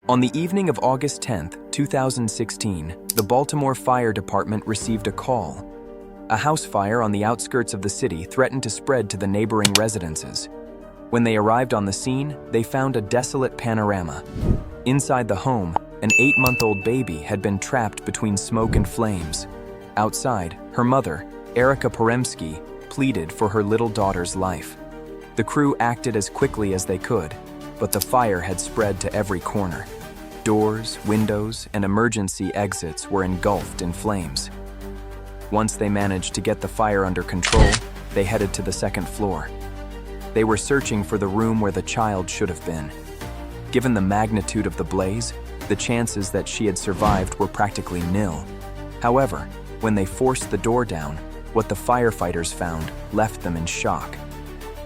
On the evening of August 10, 2016, the Baltimore Fire Department received a call. A house fire on the outskirts of the city threatened to spread to the neighboring residences. When they arrived on the scene, they found a desolate panorama. Inside the home, an 8-month-old baby had been trapped between smoke and flames. Outside, her mother, Erika Poremski, pleaded for her little daughter's life. The crew acted as quickly as they could, but the fire had spread to every corner. Doors, windows, and emergency exits were engulfed in flames. Once they managed to get the fire under control, they headed to the second floor. They were searching for the room where the child should have been. Given the magnitude of the blaze, the chances that she had survived were practically nil. However, when they forced the door down, what the firefighters found left them in shock.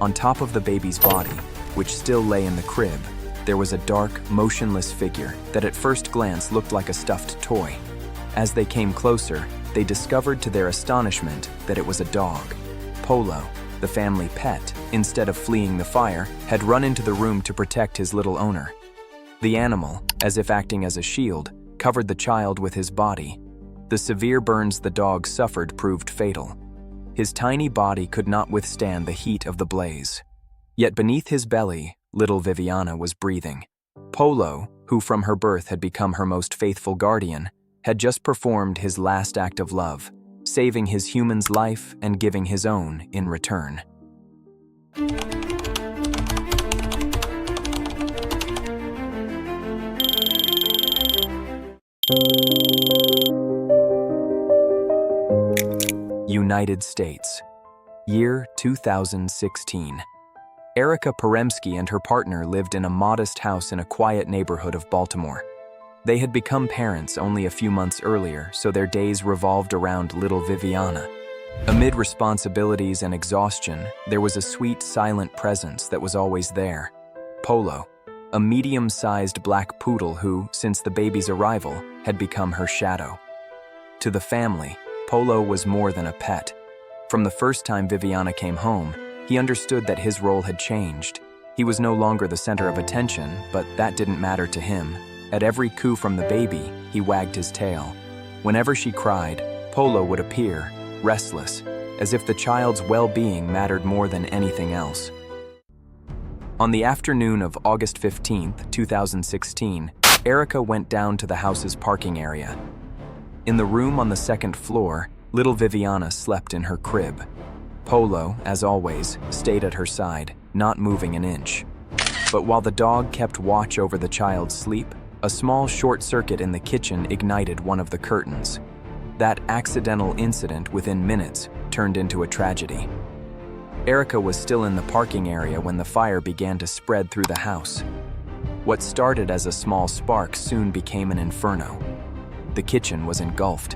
On top of the baby's body, which still lay in the crib, there was a dark, motionless figure that at first glance looked like a stuffed toy. As they came closer, they discovered to their astonishment that it was a dog. Polo, the family pet, instead of fleeing the fire, had run into the room to protect his little owner. The animal, as if acting as a shield, covered the child with his body. The severe burns the dog suffered proved fatal. His tiny body could not withstand the heat of the blaze. Yet beneath his belly, little Viviana was breathing. Polo, who from her birth had become her most faithful guardian, had just performed his last act of love, saving his human's life and giving his own in return. United States. Year 2016. Erika Poremski and her partner lived in a modest house in a quiet neighborhood of Baltimore. They had become parents only a few months earlier, so their days revolved around little Viviana. Amid responsibilities and exhaustion, there was a sweet, silent presence that was always there. Polo, a medium-sized black poodle who, since the baby's arrival, had become her shadow. To the family, Polo was more than a pet. From the first time Viviana came home, he understood that his role had changed. He was no longer the center of attention, but that didn't matter to him. At every coo from the baby, he wagged his tail. Whenever she cried, Polo would appear, restless, as if the child's well-being mattered more than anything else. On the afternoon of August 15, 2016, Erika went down to the house's parking area. In the room on the second floor, little Viviana slept in her crib. Polo, as always, stayed at her side, not moving an inch. But while the dog kept watch over the child's sleep, a small short circuit in the kitchen ignited one of the curtains. That accidental incident within minutes turned into a tragedy. Erika was still in the parking area when the fire began to spread through the house. What started as a small spark soon became an inferno. The kitchen was engulfed.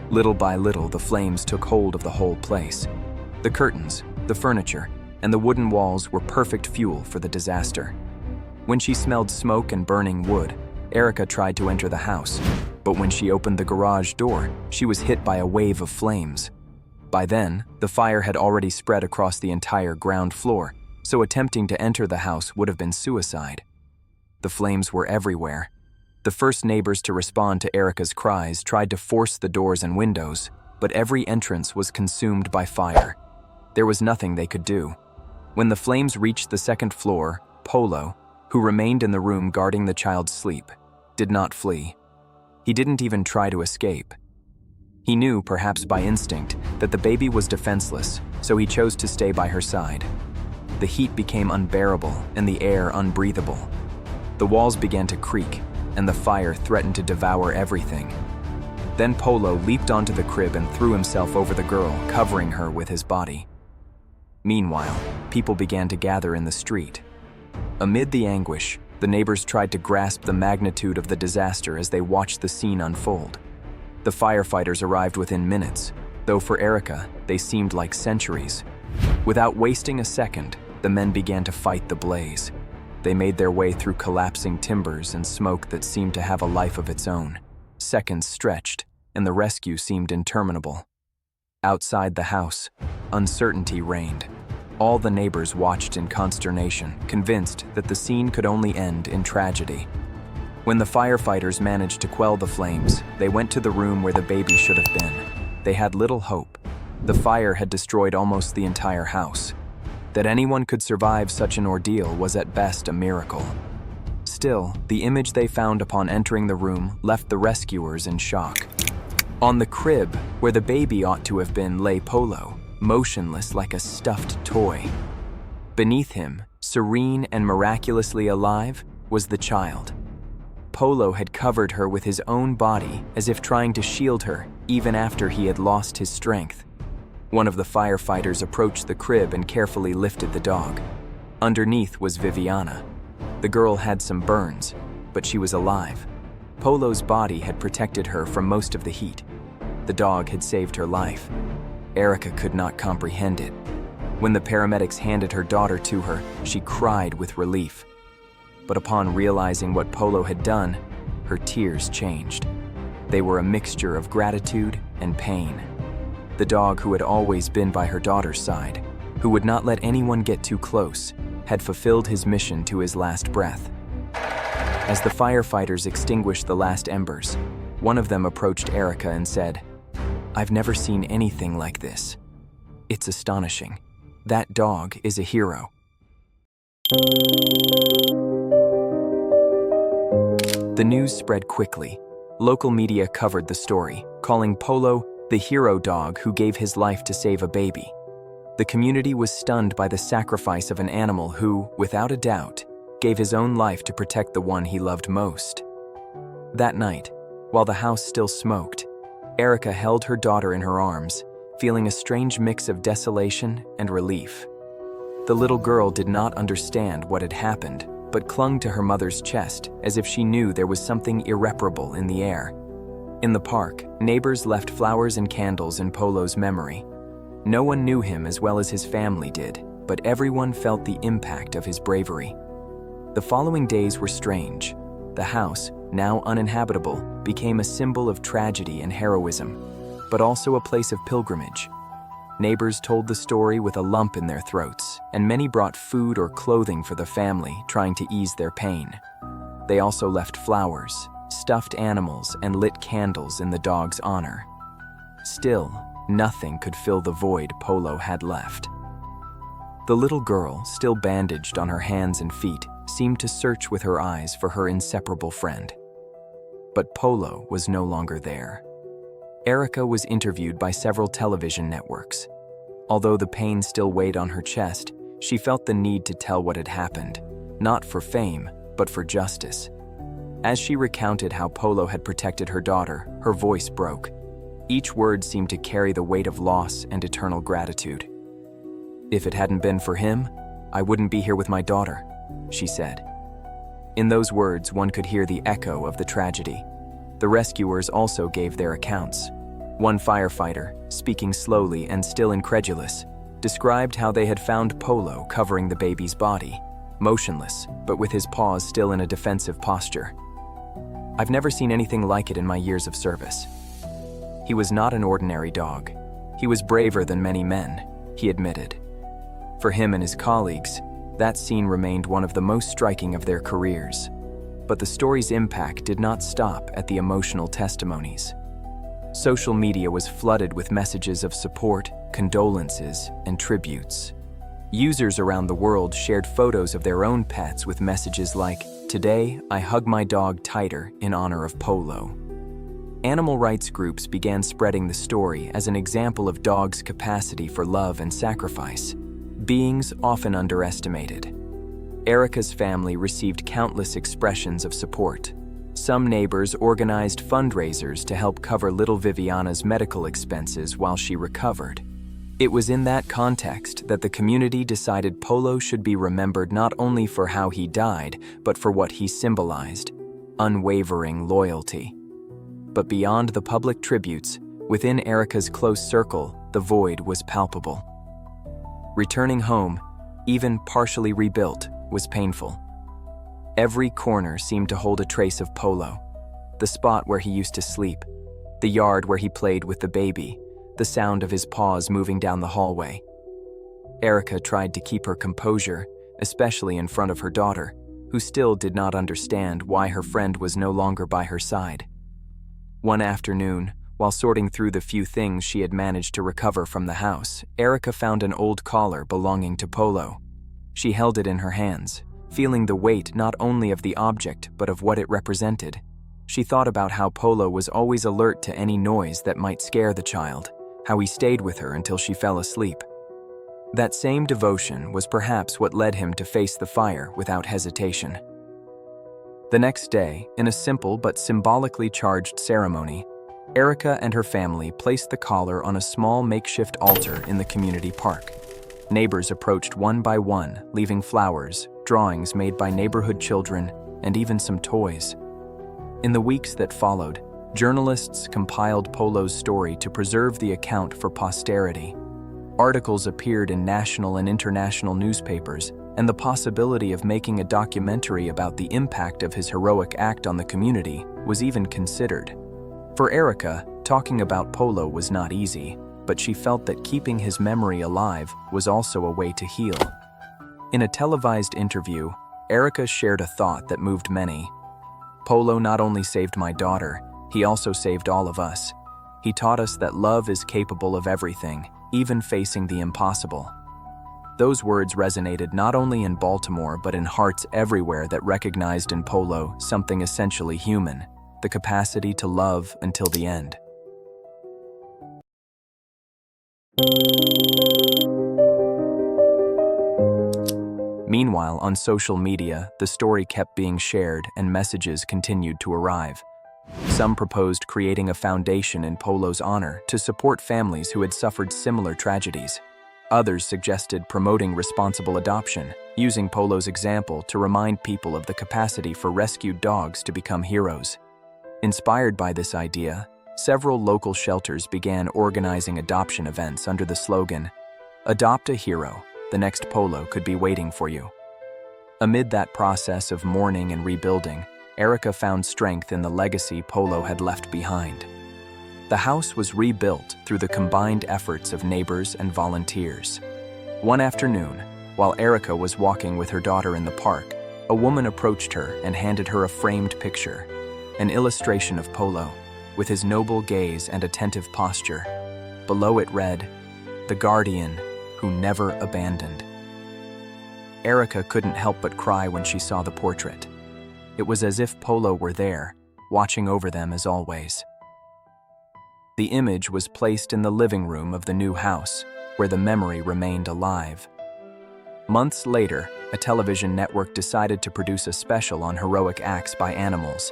Little by little, the flames took hold of the whole place. The curtains, the furniture, and the wooden walls were perfect fuel for the disaster. When she smelled smoke and burning wood, Erika tried to enter the house, but when she opened the garage door, she was hit by a wave of flames. By then, the fire had already spread across the entire ground floor, so attempting to enter the house would have been suicide. The flames were everywhere. The first neighbors to respond to Erika's cries tried to force the doors and windows, but every entrance was consumed by fire. There was nothing they could do. When the flames reached the second floor, Polo, who remained in the room guarding the child's sleep, did not flee. He didn't even try to escape. He knew, perhaps by instinct, that the baby was defenseless, so he chose to stay by her side. The heat became unbearable and the air unbreathable. The walls began to creak, and the fire threatened to devour everything. Then Polo leaped onto the crib and threw himself over the girl, covering her with his body. Meanwhile, people began to gather in the street. Amid the anguish, the neighbors tried to grasp the magnitude of the disaster as they watched the scene unfold. The firefighters arrived within minutes, though for Erika, they seemed like centuries. Without wasting a second, the men began to fight the blaze. They made their way through collapsing timbers and smoke that seemed to have a life of its own. Seconds stretched, and the rescue seemed interminable. Outside the house, uncertainty reigned. All the neighbors watched in consternation, convinced that the scene could only end in tragedy. When the firefighters managed to quell the flames, they went to the room where the baby should have been. They had little hope. The fire had destroyed almost the entire house. That anyone could survive such an ordeal was at best a miracle. Still, the image they found upon entering the room left the rescuers in shock. On the crib, where the baby ought to have been, lay Polo, motionless like a stuffed toy. Beneath him, serene and miraculously alive, was the child. Polo had covered her with his own body as if trying to shield her, even after he had lost his strength. One of the firefighters approached the crib and carefully lifted the dog. Underneath was Viviana. The girl had some burns, but she was alive. Polo's body had protected her from most of the heat. The dog had saved her life. Erika could not comprehend it. When the paramedics handed her daughter to her, she cried with relief. But upon realizing what Polo had done, her tears changed. They were a mixture of gratitude and pain. The dog who had always been by her daughter's side, who would not let anyone get too close, had fulfilled his mission to his last breath. As the firefighters extinguished the last embers, one of them approached Erika and said, "I've never seen anything like this. It's astonishing. That dog is a hero." The news spread quickly. Local media covered the story, calling Polo the hero dog who gave his life to save a baby. The community was stunned by the sacrifice of an animal who, without a doubt, gave his own life to protect the one he loved most. That night, while the house still smoked, Erika held her daughter in her arms, feeling a strange mix of desolation and relief. The little girl did not understand what had happened, but clung to her mother's chest as if she knew there was something irreparable in the air. In the park, neighbors left flowers and candles in Polo's memory. No one knew him as well as his family did, but everyone felt the impact of his bravery. The following days were strange. The house, now uninhabitable, became a symbol of tragedy and heroism, but also a place of pilgrimage. Neighbors told the story with a lump in their throats, and many brought food or clothing for the family, trying to ease their pain. They also left flowers, stuffed animals, and lit candles in the dog's honor. Still, nothing could fill the void Polo had left. The little girl, still bandaged on her hands and feet, seemed to search with her eyes for her inseparable friend. But Polo was no longer there. Erika was interviewed by several television networks. Although the pain still weighed on her chest, she felt the need to tell what had happened, not for fame, but for justice. As she recounted how Polo had protected her daughter, her voice broke. Each word seemed to carry the weight of loss and eternal gratitude. "If it hadn't been for him, I wouldn't be here with my daughter," she said. In those words, one could hear the echo of the tragedy. The rescuers also gave their accounts. One firefighter, speaking slowly and still incredulous, described how they had found Polo covering the baby's body, motionless, but with his paws still in a defensive posture. "I've never seen anything like it in my years of service." He was not an ordinary dog. He was braver than many men, he admitted. For him and his colleagues, that scene remained one of the most striking of their careers. But the story's impact did not stop at the emotional testimonies. Social media was flooded with messages of support, condolences, and tributes. Users around the world shared photos of their own pets with messages like, "Today, I hug my dog tighter in honor of Polo." Animal rights groups began spreading the story as an example of dogs' capacity for love and sacrifice, beings often underestimated. Erika's family received countless expressions of support. Some neighbors organized fundraisers to help cover little Viviana's medical expenses while she recovered. It was in that context that the community decided Polo should be remembered not only for how he died, but for what he symbolized: unwavering loyalty. But beyond the public tributes, within Erika's close circle, the void was palpable. Returning home, even partially rebuilt, was painful. Every corner seemed to hold a trace of Polo. The spot where he used to sleep, the yard where he played with the baby, the sound of his paws moving down the hallway. Erika tried to keep her composure, especially in front of her daughter, who still did not understand why her friend was no longer by her side. One afternoon, while sorting through the few things she had managed to recover from the house, Erika found an old collar belonging to Polo. She held it in her hands, feeling the weight not only of the object but of what it represented. She thought about how Polo was always alert to any noise that might scare the child, how he stayed with her until she fell asleep. That same devotion was perhaps what led him to face the fire without hesitation. The next day, in a simple but symbolically charged ceremony, Erika and her family placed the collar on a small makeshift altar in the community park. Neighbors approached one by one, leaving flowers, drawings made by neighborhood children, and even some toys. In the weeks that followed, journalists compiled Polo's story to preserve the account for posterity. Articles appeared in national and international newspapers, and the possibility of making a documentary about the impact of his heroic act on the community was even considered. For Erika, talking about Polo was not easy, but she felt that keeping his memory alive was also a way to heal. In a televised interview, Erika shared a thought that moved many. "Polo not only saved my daughter, he also saved all of us. He taught us that love is capable of everything, even facing the impossible." Those words resonated not only in Baltimore but in hearts everywhere that recognized in Polo something essentially human, the capacity to love until the end. Meanwhile, on social media, the story kept being shared and messages continued to arrive. Some proposed creating a foundation in Polo's honor to support families who had suffered similar tragedies. Others suggested promoting responsible adoption, using Polo's example to remind people of the capacity for rescued dogs to become heroes. Inspired by this idea, several local shelters began organizing adoption events under the slogan, "Adopt a hero, the next Polo could be waiting for you." Amid that process of mourning and rebuilding, Erika found strength in the legacy Polo had left behind. The house was rebuilt through the combined efforts of neighbors and volunteers. One afternoon, while Erika was walking with her daughter in the park, a woman approached her and handed her a framed picture, an illustration of Polo, with his noble gaze and attentive posture. Below it read, "The guardian who never abandoned." Erika couldn't help but cry when she saw the portrait. It was as if Polo were there, watching over them as always. The image was placed in the living room of the new house, where the memory remained alive. Months later, a television network decided to produce a special on heroic acts by animals,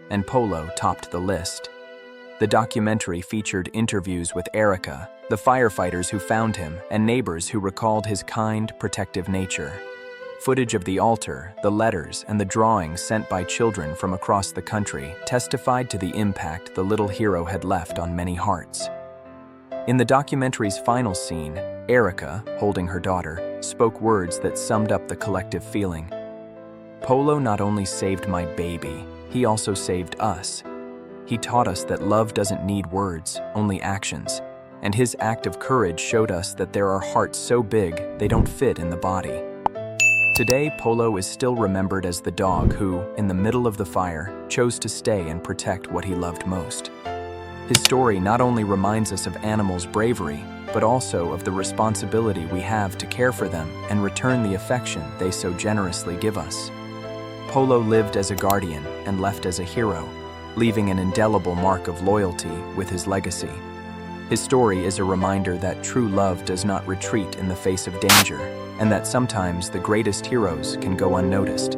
and Polo topped the list. The documentary featured interviews with Erika, the firefighters who found him, and neighbors who recalled his kind, protective nature. Footage of the altar, the letters, and the drawings sent by children from across the country testified to the impact the little hero had left on many hearts. In the documentary's final scene, Erika, holding her daughter, spoke words that summed up the collective feeling. "Polo not only saved my baby, he also saved us. He taught us that love doesn't need words, only actions. And his act of courage showed us that there are hearts so big they don't fit in the body." Today, Polo is still remembered as the dog who, in the middle of the fire, chose to stay and protect what he loved most. His story not only reminds us of animals' bravery, but also of the responsibility we have to care for them and return the affection they so generously give us. Polo lived as a guardian and left as a hero, leaving an indelible mark of loyalty with his legacy. His story is a reminder that true love does not retreat in the face of danger, and that sometimes the greatest heroes can go unnoticed.